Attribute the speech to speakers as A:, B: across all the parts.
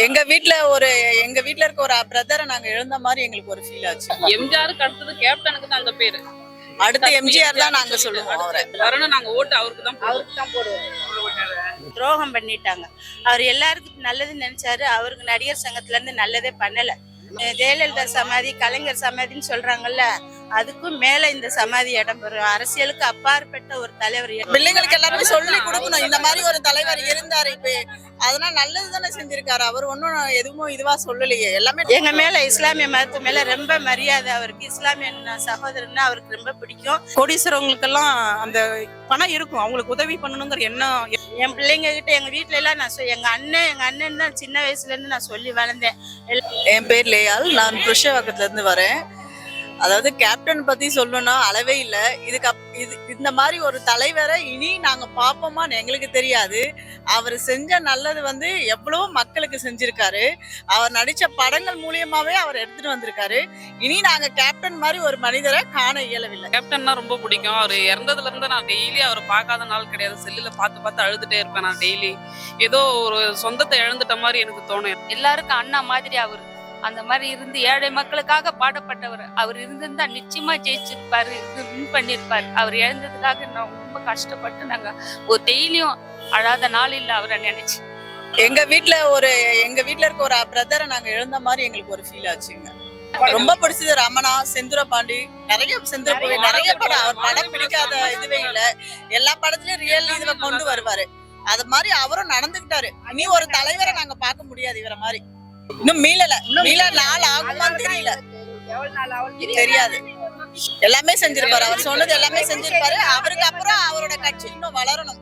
A: எங்க வீட்ல இருக்க ஒரு பிரதரை நாங்க இழந்த மாதிரி எங்களுக்கு ஒரு ஃபீல் ஆச்சு.
B: எம்ஜிஆருக்கு அடுத்தது கேப்டனுக்கு தான் அந்த பேரு.
A: அடுத்து எம்ஜிஆர் தான் நாங்க சொல்லுவோம். அவரை
B: வரணும், நாங்க ஓட்டு அவருக்கு தான் போடுவோம்.
C: துரோகம் பண்ணிட்டாங்க. அவர் எல்லாருக்கும் நல்லது நினைச்சாரு. அவருக்கு நடிகர் சங்கத்துல இருந்து நல்லதே பண்ணல. ஜெயலலிதா சமாதி, கலைஞர் சமாதின்னு சொல்றாங்கல்ல, அதுக்கும் மேல இந்த சமாதி இடம் பெறும். அரசியலுக்கு அப்பாற்பட்ட ஒரு தலைவர்.
A: பிள்ளைங்களுக்கு எல்லாருமே சொல்லி கொடுக்கணும், இந்த மாதிரி ஒரு தலைவர் இருந்தாரு. இப்ப அதனால நல்லது தானே செஞ்சிருக்காரு. அவர் ஒன்னும் எதுவும் இதுவா சொல்லலையே. எல்லாமே
C: எங்க மேல இஸ்லாமிய மதத்து மேல ரொம்ப மரியாதை. அவருக்கு இஸ்லாமிய சகோதரன்னா அவருக்கு ரொம்ப பிடிக்கும்.
D: கோடீஸ்வரவங்களுக்கெல்லாம் அந்த பணம் இருக்கும், அவங்களுக்கு உதவி பண்ணணுங்கிற எண்ணம்.
C: என் பிள்ளைங்க கிட்ட எங்க வீட்டுல எல்லாம் நான் எங்க அண்ணன் தான் சின்ன வயசுல இருந்து நான் சொல்லி வளர்ந்தேன்.
A: என் பேர் லேயால், நான் புருஷவாக்கத்துல இருந்து வரேன். அதாவது கேப்டன் பத்தி சொல்லணும்னா அளவே இல்லை. இந்த மாதிரி ஒரு தலைவரை இனி நாங்க பார்ப்போமான்னு எங்களுக்கு தெரியாது. அவர் செஞ்ச நல்லது எவ்வளவு மக்களுக்கு செஞ்சிருக்காரு. அவர் நடிச்ச படங்கள் மூலியமாவே அவர் எடுத்துட்டு வந்திருக்காரு. இனி நாங்க கேப்டன் மாதிரி ஒரு மனிதரை காண இயலவில்லை.
B: கேப்டன்னா ரொம்ப பிடிக்கும். அவர் இறந்ததுல இருந்து நான் டெய்லி அவரை பார்க்காத நாள் கிடையாது. செல்லுல பார்த்து அழுதுட்டே இருப்பேன். நான் டெய்லி ஏதோ ஒரு சொந்தத்தை இழந்துட்ட மாதிரி எனக்கு தோணும்.
E: எல்லாருக்கும் அண்ணா மாதிரி அவரு அந்த மாதிரி இருந்து ஏழை மக்களுக்காக பாடப்பட்டவர். அவர் இருந்திருந்தா நிச்சயமா ஜெயிச்சிருப்பாரு, வின் பண்ணிருப்பாரு. அவர் இழந்ததுக்காக நான் ரொம்ப கஷ்டப்பட்டு நாங்க ஒரு டெய்லியும் அழாத நாள் இல்ல அவரை நினைச்சு.
A: எங்க வீட்ல இருக்க ஒரு பிரதரை நாங்க இழந்த மாதிரி எங்களுக்கு ஒரு ஃபீல் ஆச்சுங்க. ரொம்ப பிடிச்சது ரமணா, செந்தூர பாண்டி, நிறைய படம். அவர் படம் பிடிக்காத இதுவே இல்ல. எல்லா படத்துலயும் ரியல் இதுவை கொண்டு வருவாரு. அது மாதிரி அவரும் நடந்துகிட்டாரு. இனி ஒரு தலைவரை நாங்க பார்க்க முடியாது இவர மாதிரி. இன்னும் மீள நாள் ஆகுமான்னு தெரியல, தெரியாது. எல்லாமே செஞ்சிருப்பாரு. அவர் சொன்னது எல்லாமே செஞ்சிருப்பாரு. அவருக்கு அப்புறம் அவரோட கட்சி இன்னும் வளரணும்.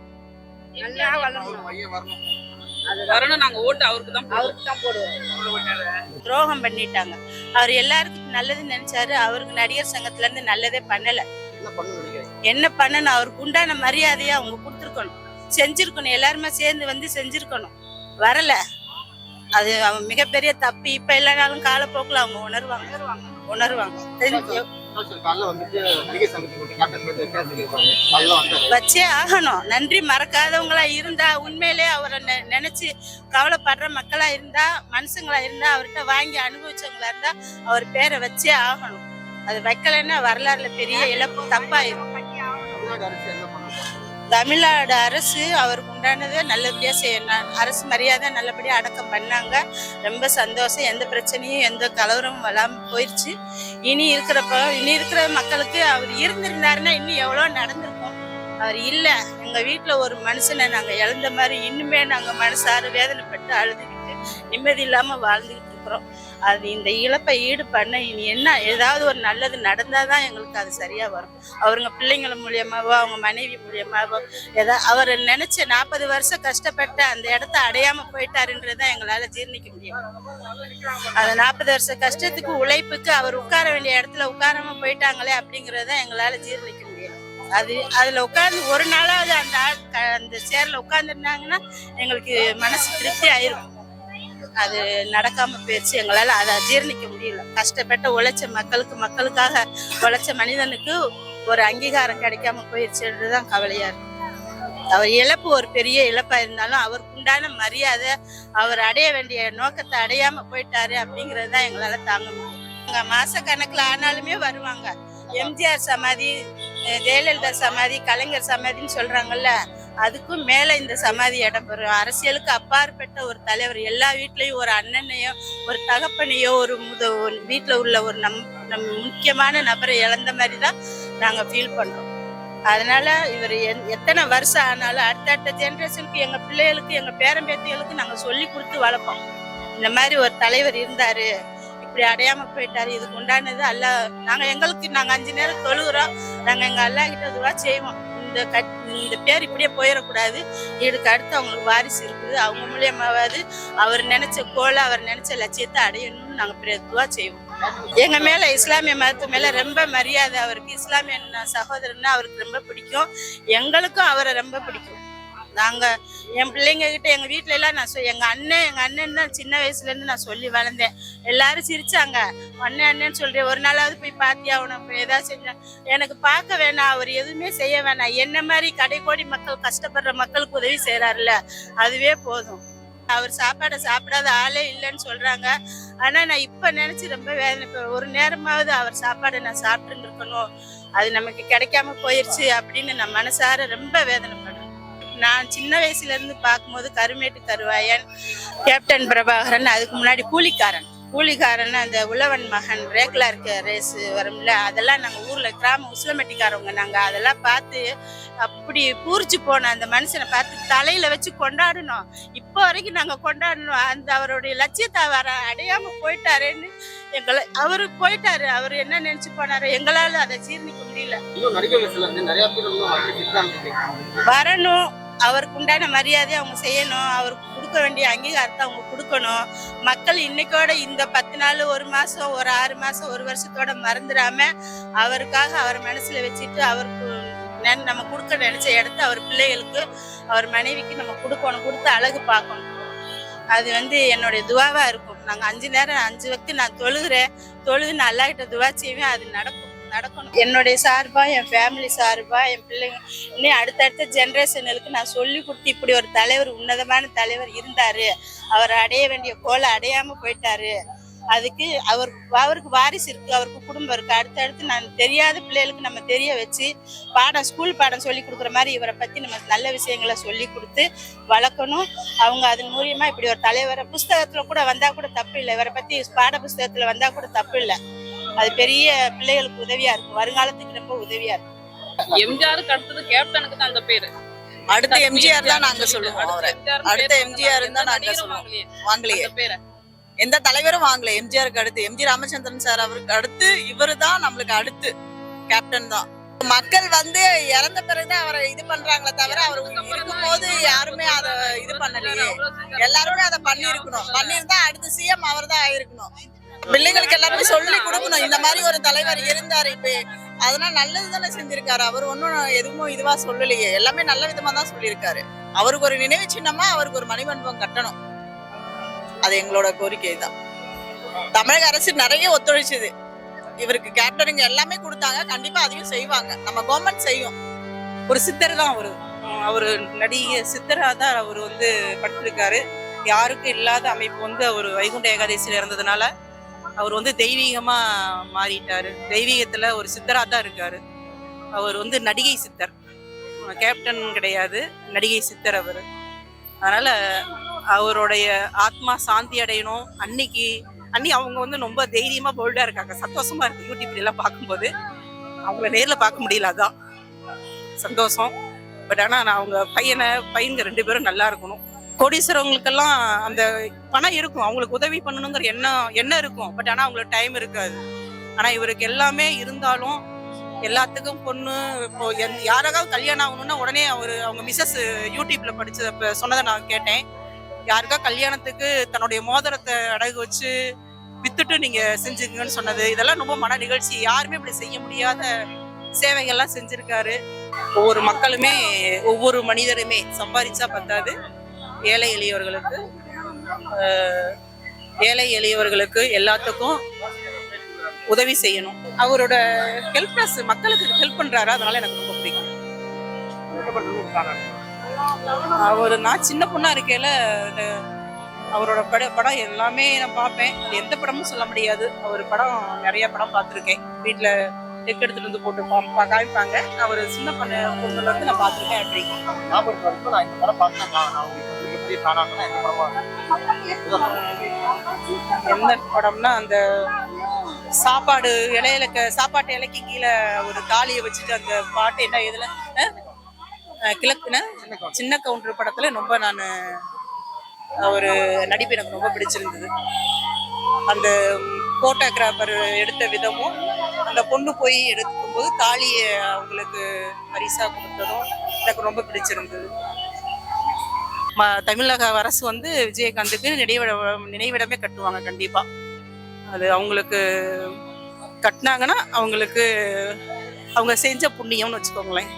B: வரணும், நாங்க ஓட்டு அவருக்கு தான் போடுவோம்.
C: துரோகம் பண்ணிட்டாங்க. அவர் எல்லாருக்கும் நல்லது நினைச்சாரு. அவருக்கு நடிகர் சங்கத்துல இருந்து நல்லதே பண்ணல. என்ன பண்ணணும், அவருக்கு உண்டான மரியாதையை அவங்க கொடுத்துருக்கணும், செஞ்சிருக்கணும். எல்லாருமே சேர்ந்து செஞ்சிருக்கணும். வரல, அது அவன் மிகப்பெரிய தப்பு. இப்ப எல்லாரும் காலப்போக்குல அவங்க உணர்வாங்க. வச்சே ஆகணும். நன்றி மறக்காதவங்களா இருந்தா, உண்மையிலே அவரை நினைச்சு கவலைப்படுற மக்களா இருந்தா, மனுஷங்களா இருந்தா, அவர்கிட்ட வாங்கி அனுபவிச்சவங்களா இருந்தா அவர் பேரை வச்சே ஆகணும். அது வைக்கலைன்னா வரலாறுல பெரிய இழப்பு, தப்பாயிரும். தமிழ்நாடு அரசு அவருக்கு உண்டானதை நல்லபடியா செய்யணும். அரசு மரியாதை நல்லபடியா அடக்கம் பண்ணாங்க. ரொம்ப சந்தோஷம். எந்த பிரச்சனையும் எந்த கலவரமும் வராம போயிடுச்சு. இனி இருக்கிற மக்களுக்கு அவர் இருந்திருந்தாருன்னா இன்னும் எவ்வளவு நடந்திருக்கும். அவர் இல்ல. எங்க வீட்டுல ஒரு மனுஷனை நாங்க இழந்த மாதிரி இன்னுமே நாங்க மனசார வேதனைப்பட்டு அழுதுகிட்டு நிம்மதி இல்லாம வாழ்ந்துகிட்டு இருக்கிறோம். அது இந்த இழப்பை ஈடு பண்ண இனி என்ன ஏதாவது ஒரு நல்லது நடந்தாதான் எங்களுக்கு அது சரியா வரும். அவருங்க பிள்ளைங்கள மூலியமாவோ அவங்க மனைவி மூலியமாவோ அவர் நினைச்ச 40 வருஷம் கஷ்டப்பட்டு அந்த இடத்த அடையாம போயிட்டாருன்றதான் எங்களால ஜீர்ணிக்க முடியும். அந்த 40 வருஷ கஷ்டத்துக்கு உழைப்புக்கு அவர் உட்கார வேண்டிய இடத்துல உட்காராம போயிட்டாங்களே அப்படிங்கறத எங்களால ஜீர்ணிக்க முடியும். அதுல உட்கார்ந்து ஒரு நாளாவது அந்த சேர்ல உட்கார்ந்துருந்தாங்கன்னா எங்களுக்கு மனசு திருப்தி ஆயிருக்கும். அது நடக்காம போயிடுச்சு. எங்களால அதை ஜீர்ணிக்க முடியல. கஷ்டப்பட்ட உழைச்ச மக்களுக்காக உழைச்ச மனிதனுக்கு ஒரு அங்கீகாரம் கிடைக்காம போயிடுச்சுன்றதுதான் கவலையா இருக்கு. அவர் இழப்பு ஒரு பெரிய இழப்பா இருந்தாலும் அவருக்கு உண்டான மரியாதை, அவர் அடைய வேண்டிய நோக்கத்தை அடையாம போயிட்டாரு அப்படிங்கறதுதான் எங்களால தாங்க முடியும். மாச கணக்குல ஆனாலுமே வருவாங்க. எம்ஜிஆர் சமாதி, ஜெயலலிதா சமாதி, கலைஞர் சமாதின்னு சொல்றாங்கல்ல, அதுக்கும் மேல இந்த சமாதி இடம் பெறும். அரசியலுக்கு அப்பாற்பட்ட ஒரு தலைவர். எல்லா வீட்லயும் ஒரு அண்ணனையோ ஒரு தகப்பனையோ ஒரு வீட்டுல உள்ள ஒரு நம் முக்கியமான நபரை இழந்த மாதிரி தான் நாங்க ஃபீல் பண்றோம். அதனால இவர் எத்தனை வருஷம் ஆனாலும் அடுத்த ஜெனரேஷனுக்கு, எங்க பிள்ளைகளுக்கு, எங்க பேரம்பேத்திகளுக்கு நாங்க சொல்லி கொடுத்து வளர்ப்போம். இந்த மாதிரி ஒரு தலைவர் இருந்தாரு, இப்படி அடையாம போயிட்டாரு, இதுக்கு உண்டானது அல்ல. நாங்க 5 நேரம் தொழுகிறோம். நாங்க எங்க அல்லா கிட்ட இதுவா செய்வோம். இந்த பேர் இப்படியே போயிடக்கூடாது. இதுக்கு அடுத்து அவங்களுக்கு வாரிசு இருக்குது. அவங்க மூலியமாவது அவர் நினைச்ச கோலை, அவர் நினைச்ச லட்சியத்தை அடையணும்னு நாங்க இதுவா செய்வோம். எங்க மேல இஸ்லாமிய மதத்து மேல ரொம்ப மரியாதை. அவருக்கு இஸ்லாமிய சகோதரன்னா அவருக்கு ரொம்ப பிடிக்கும். எங்களுக்கும் அவரை ரொம்ப பிடிக்கும். நாங்க என் பிள்ளைங்க கிட்ட எங்க வீட்டுல எல்லாம் எங்க அண்ணன் தான் சின்ன வயசுல இருந்து நான் சொல்லி வளர்ந்தேன். எல்லாரும் சிரிச்சாங்க, அண்ணன் சொல்றேன், ஒரு நாளாவது போய் பாத்தியா, உனக்கு ஏதாவது செஞ்சேன். எனக்கு பார்க்க வேணாம், அவர் எதுவுமே செய்ய வேணாம். என்ன மாதிரி கடைக்கோடி மக்கள் கஷ்டப்படுற மக்களுக்கு உதவி செய்யறாருல்ல, அதுவே போதும். அவர் சாப்பாடை சாப்பிடாத ஆளே இல்லைன்னு சொல்றாங்க. ஆனா நான் இப்ப நினைச்சு ரொம்ப வேதனை. இப்ப ஒரு நேரமாவது அவர் சாப்பாடை நான் சாப்பிட்டு இருக்கணும், அது நமக்கு கிடைக்காம போயிருச்சு அப்படின்னு நான் மனசார ரொம்ப வேதனைப்படுறேன். நான் சின்ன வயசுல இருந்து பார்க்கும்போது கருமேட்டு கருவாயன், கேப்டன் பிரபாகரன், அதுக்கு முன்னாடி கூலிக்காரன் அந்த உழவன் மகன் ரேக்லா இருக்க ரேஸ் வரும்ல, அதெல்லாம் நாங்கள் ஊர்ல கிராம உசிலமெட்டிக்காரவங்க நாங்கள் அதெல்லாம் பார்த்து அப்படி பூரிச்சு போன அந்த மனுஷனை பார்த்து தலையில வச்சு கொண்டாடணும். இப்போ வரைக்கும் நாங்கள் கொண்டாடணும். அந்த அவருடைய லட்சியத்தை வர அடையாம போயிட்டாருன்னு எங்களை அவரு போயிட்டாரு. அவர் என்ன நினைச்சு போனாரு, எங்களால அதை ஜீர்ணிக்க முடியல. வரணும், அவருக்கு உண்டான மரியாதையை அவங்க செய்யணும், அவருக்கு கொடுக்க வேண்டிய அங்கீகாரத்தை அவங்க கொடுக்கணும். மக்கள் இன்னைக்கோட இந்த 10 நாள், ஒரு மாசம், ஒரு 6 மாசம், ஒரு வருஷத்தோட மறந்துடாம அவருக்காக அவர் மனசுல வச்சுட்டு அவருக்கு நம்ம கொடுக்க நினைச்ச இடத்த அவர் பிள்ளைகளுக்கு, அவர் மனைவிக்கு நம்ம கொடுக்கணும், கொடுத்து அழகு பார்க்கணும். அது என்னுடைய துவாவா இருக்கும். நாங்க 5 நேரம் 5 வக்து நான் தொழுது நான் அல்லாஹ்கிட்ட துவா செய்வேன். அது நடக்கணும். என்னுடைய சார்பா, என் ஃபேமிலி சார்பா, என் பிள்ளைங்க இன்னும் அடுத்தடுத்த ஜெனரேஷனுக்கு நான் சொல்லி கொடுத்து, இப்படி ஒரு தலைவர், உன்னதமான தலைவர் இருந்தாரு, அவர் அடைய வேண்டிய கோலை அடையாம போயிட்டாரு, அதுக்கு அவருக்கு வாரிசு இருக்கு, அவருக்கு குடும்பம் இருக்கு, அடுத்தடுத்து நான் தெரியாத பிள்ளைகளுக்கு நம்ம தெரிய வச்சு ஸ்கூல் பாடம் சொல்லி கொடுக்குற மாதிரி இவரை பத்தி நம்ம நல்ல விஷயங்களை சொல்லி கொடுத்து வளர்க்கணும். அவங்க அதன் மூலியமா இப்படி ஒரு தலைவரை புஸ்தகத்துல கூட வந்தா கூட தப்பு இல்லை, இவரை பத்தி பாட புஸ்தகத்துல வந்தா கூட தப்பு இல்லை. அது பெரிய பிள்ளைகளுக்கு உதவியா இருக்கும், வருங்காலத்துக்கு ரொம்ப உதவியா இருக்கும்.
B: எம்ஜிஆருக்கு அடுத்தது கேப்டனுக்கு தான் அந்த பேரு.
A: அடுத்த எம்ஜிஆர் தான் நாங்க சொல்லுவோம். அடுத்த எம்ஜிஆர் தான் நாங்க சொல்லுவோம். வாங்கலையே பேரை, எந்த தலைவரும் வாங்கல. எம்ஜிஆருக்கு அடுத்து எம்ஜி ராமச்சந்திரன் சார், அவருக்கு அடுத்து இவரு தான் நம்மளுக்கு அடுத்து கேப்டன் தான். மக்கள் இறந்த பிறகுதான் அவரை இது பண்றாங்களே தவிர, அவர் இருக்கும் போது யாருமே அதை இது பண்ணலையே. எல்லாருமே அதை பண்ணிருந்தா அடுத்த சிஎம் அவர் தான் ஆயிருக்கணும். பிள்ளைங்களுக்கு எல்லாருமே சொல்லி கொடுக்கணும், இந்த மாதிரி ஒரு தலைவர் இருந்தாரு இப்ப, அதனால நல்லது தானே செஞ்சிருக்காரு. அவர் ஒன்னும் எதுவும் இதுவா சொல்லலையே, எல்லாமே நல்ல விதமா தான் சொல்லியிருக்காரு. அவருக்கு ஒரு நினைவு சின்னமா அவருக்கு ஒரு மணிமண்டபம் கட்டணும், அது எங்களோட கோரிக்கை தான். தமிழக அரசு நிறைய ஒத்துழைச்சது இவருக்கு, கேப்டனுங்க எல்லாமே கொடுத்தாங்க, கண்டிப்பா அதையும் செய்வாங்க, நம்ம கவர்மெண்ட் செய்யும்.
D: ஒரு சித்தர் தான் அவரு நடிகை சித்தரா தான் அவர் படுத்திருக்காரு. யாருக்கும் இல்லாத அமைப்பு அவர் வைகுண்ட ஏகாதசியில இருந்ததுனால அவர் தெய்வீகமா மாறிட்டாரு. தெய்வீகத்துல ஒரு சித்தரா தான் இருக்காரு. அவர் நடிகை சித்தர், கேப்டன் கிடையாது, நடிகை சித்தர் அவர். அதனால அவருடைய ஆத்மா சாந்தி அடையணும். அன்னைக்கு அவங்க ரொம்ப தைரியமா போல்டா இருக்காங்க, சந்தோஷமா இருக்கு. யூடியூப்ல எல்லாம் பார்க்கும்போது அவங்கள நேர்ல பார்க்க முடியல, அதான் சந்தோஷம். பட் ஆனா அவங்க பையங்க 2 பேரும் நல்லா இருக்கணும். கோடீஸ்வரவங்களுக்கெல்லாம் அந்த பணம் இருக்கும், அவங்களுக்கு உதவி பண்ணணுங்கிற எண்ணம் இருக்கும். பட் ஆனா அவங்களுக்கு டைம் இருக்காது. ஆனா இவருக்கு எல்லாமே இருந்தாலும் எல்லாத்துக்கும் பொண்ணு, இப்போ யாராவது கல்யாணம் ஆகணும்னா உடனே அவங்க மிஸ்ஸஸ் யூடியூப்ல படிச்சத சொன்னதை நான் கேட்டேன். யாருக்கா கல்யாணத்துக்கு தன்னுடைய மோதிரத்தை அடகு வச்சு வித்துட்டு நீங்க செஞ்சுக்கங்கன்னு சொன்னது, இதெல்லாம் ரொம்ப மன நிகழ்ச்சி. யாருமே இப்படி செய்ய முடியாத சேவைகள்லாம் செஞ்சிருக்காரு. ஒவ்வொரு மக்களுமே, ஒவ்வொரு மனிதருமே சம்பாதிச்சா பத்தாது, ஏழை எளியவர்களுக்கு எல்லாத்துக்கும் உதவி செய்யணும். அவரோட ஹெல்ப்னஸ், மக்களுக்கு ஹெல்ப் பண்றாரு, அதனால எனக்கு ரொம்ப பிடிக்கும். நான் சின்ன பொண்ணா இருக்கையில அவரோட படம் எல்லாமே நான் பார்ப்பேன். எந்த படமும் சொல்ல முடியாது, அவர் படம் நிறைய படம் பார்த்துருக்கேன். வீட்டுல டெக் எடுத்துட்டு போட்டு காமிப்பாங்க. அவர் சின்ன பொண்ணுல நான் பார்த்துருக்கேன். எந்த படம்னா அந்த சாப்பாட்டு இலைக்கு கீழே ஒரு தாலியை வச்சுட்டு அந்த பாட்டு என்ன இதுல கிழக்குன சின்ன கவுண்டர் படத்துல ரொம்ப நான் ஒரு நடிப்பு எனக்கு ரொம்ப பிடிச்சிருந்தது. அந்த போட்டோகிராஃபர் எடுத்த விதமும், அந்த பொண்ணு போய் எடுக்கும்போது தாலியை அவங்களுக்கு பரிசா கொடுத்ததும் எனக்கு ரொம்ப பிடிச்சிருந்தது. தமிழக அரசு விஜயகாந்துக்கு நினைவிடமே கட்டுவாங்க கண்டிப்பா. அது அவங்களுக்கு கட்டினாங்கன்னா அவங்களுக்கு அவங்க செஞ்ச புண்ணியம்னு வச்சுக்கோங்களேன்.